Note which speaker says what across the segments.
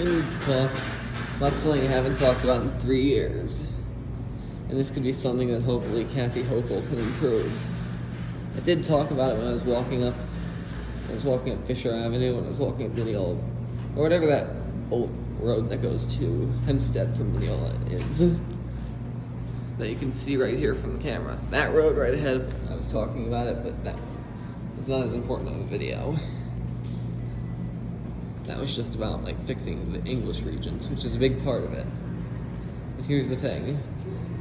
Speaker 1: really need to talk about something I haven't talked about in 3 years. And this could be something that hopefully Kathy Hochul can improve. I did talk about it when I was walking up Fisher Avenue, when I was walking up Mineola, or whatever that old road that goes to Hempstead from Mineola is. That you can see right here from the camera. That road right ahead, I was talking about it, but that was not as important on the video. That was just about like fixing the English regions, which is a big part of it. But here's the thing.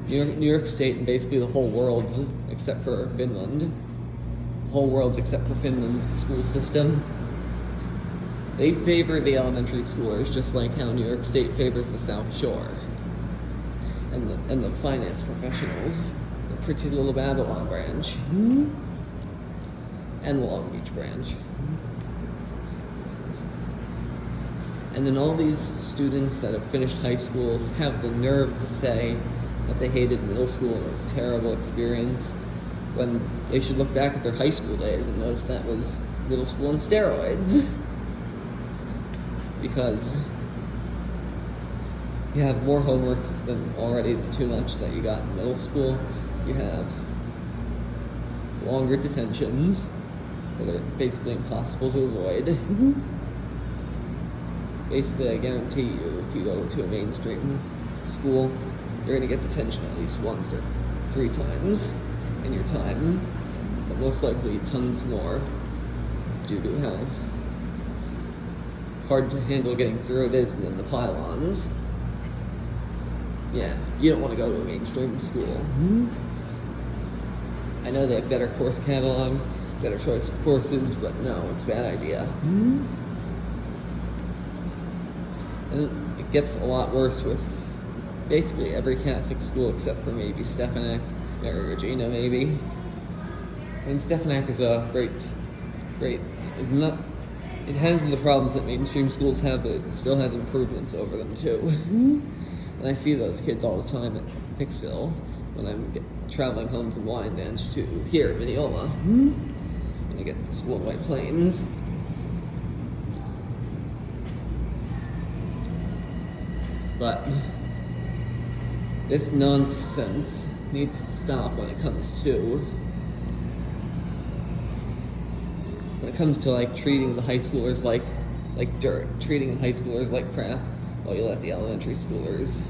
Speaker 1: New York State and basically the whole world's, except for Finland, the whole world's except for Finland's school system, they favor the elementary schoolers just like how New York State favors the South Shore. And the finance professionals, the Pretty Little Babylon branch, and the Long Beach branch. And then all these students that have finished high schools have the nerve to say that they hated middle school and it was a terrible experience, when they should look back at their high school days and notice that was middle school on steroids. Because you have more homework than already the too much that you got in middle school. You have longer detentions that are basically impossible to avoid. Basically, I guarantee you, if you go to a mainstream school, you're going to get detention at least once or 3 times in your time, but most likely tons more due to how hard to handle getting through it is, and then the pylons. Yeah, you don't want to go to a mainstream school. I know they have better course catalogs, better choice of courses, but no, it's a bad idea. And it gets a lot worse with basically every Catholic school except for maybe Stepanak, Mary Regina maybe. I mean, Stepanak is a it has the problems that mainstream schools have, but it still has improvements over them too. And I see those kids all the time at Hicksville when I'm traveling home from Wyandanch to here, Mineola, when I get to school in White Plains. But this nonsense needs to stop when it comes to like treating the high schoolers like dirt, treating the high schoolers like crap, while you let the elementary schoolers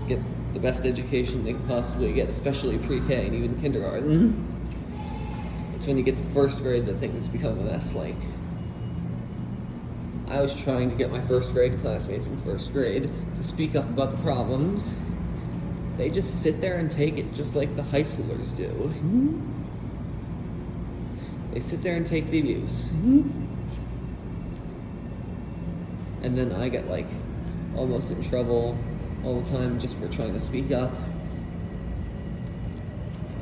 Speaker 1: get the best education they can possibly get, especially pre-K and even kindergarten. It's when you get to first grade that things become a mess. Like, I was trying to get my first grade classmates in first grade to speak up about the problems. They just sit there and take it just like the high schoolers do. They sit there and take the abuse. And then I get like almost in trouble all the time just for trying to speak up.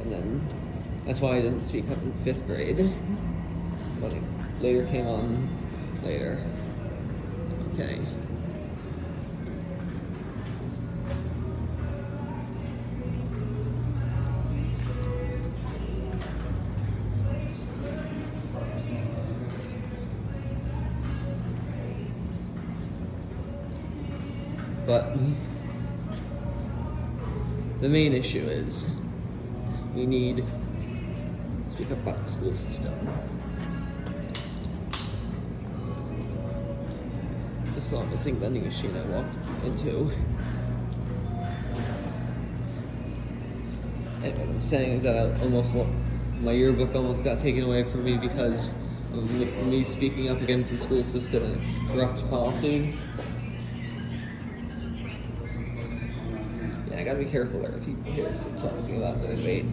Speaker 1: And then that's why I didn't speak up in 5th grade. But it later came on later. Okay. But the main issue is we need to speak up about the school system. I saw a missing vending machine I walked into. And what I'm saying is that my yearbook almost got taken away from me because of me speaking up against the school system and its corrupt policies. I gotta be careful there if you hear some talking about the debate,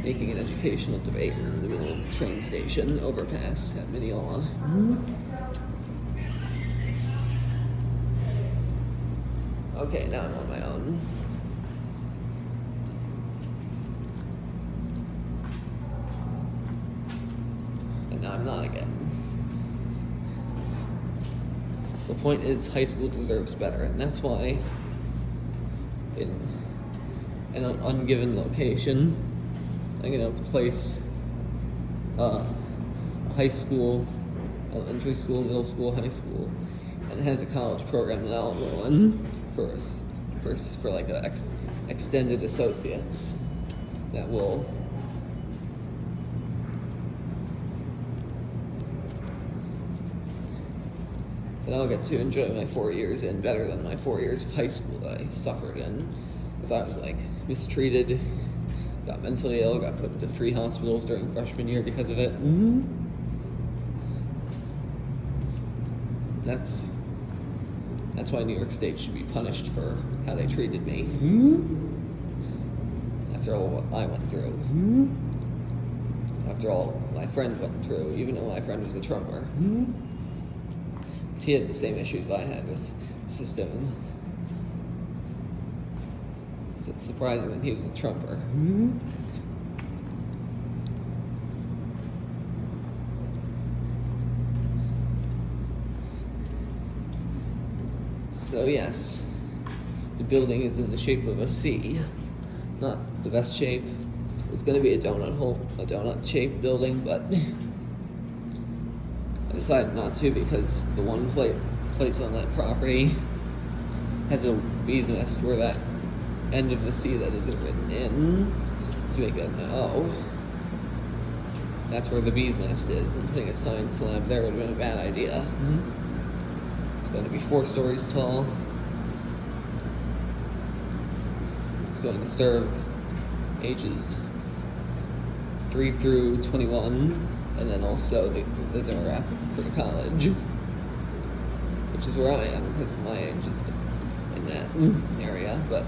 Speaker 1: making an educational debate in the middle of the train station overpass at Mineola. Okay, now I'm on my own. And now I'm not again. The point is, high school deserves better, and that's why in an ungiven location, I'm going to place a high school elementary school, middle school, high school, and it has a college program that I'll enroll in for like a extended associates that will and I'll get to enjoy my 4 years in better than my 4 years of high school that I suffered in, because I was like mistreated, got mentally ill, got put into 3 hospitals during freshman year because of it. That's why New York State should be punished for how they treated me. After all what I went through. After all my friend went through, even though my friend was a Trumper. He had the same issues I had with the system. So it's surprising that he was a Trumper. So yes, the building is in the shape of a C. Not the best shape. It's going to be a donut-shaped building, but I decided not to because the one place on that property has a bee's nest where that end of the C that isn't written in to make an O. That's where the bee's nest is, and putting a science lab there would have been a bad idea. It's going to be 4 stories tall. It's going to serve ages 3 through 21, and then also the demographic for the college, which is where I am because my age is in that area, but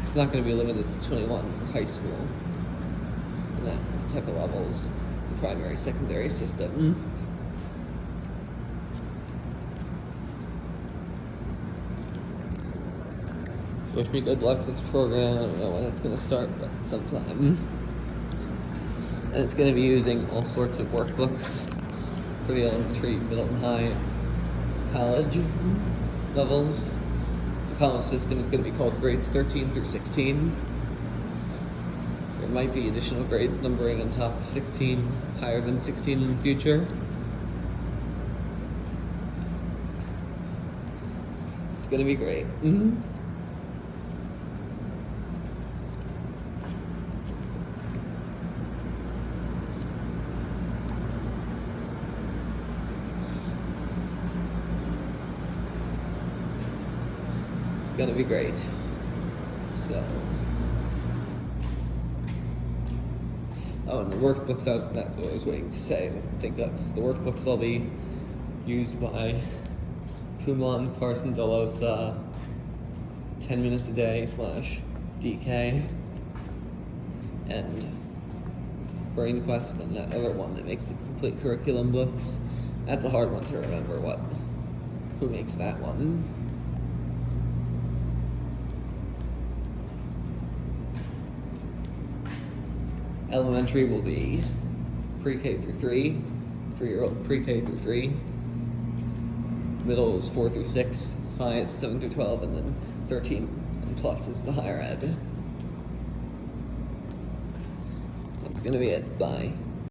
Speaker 1: it's not going to be limited to 21 for high school and that type of levels, the primary, secondary system. So wish me good luck with this program. I don't know when it's going to start, but sometime. And it's going to be using all sorts of workbooks for the elementary, middle, and high college levels. The college system is going to be called grades 13 through 16. There might be additional grade numbering on top of 16, higher than 16 in the future. It's going to be great. It's gonna be great. So, and the workbooks I was waiting to say, think of. So the workbooks will be used by Kumlan, Carson, Delosa, 10 minutes a day / DK, and Brain Quest, and that other one that makes the complete curriculum books. That's a hard one to remember. Who makes that one? Elementary will be pre-K through 3, 3-year-old pre-K through 3. Middle is 4 through 6, high is 7 through 12, and then 13 and plus is the higher ed. That's gonna be it. Bye.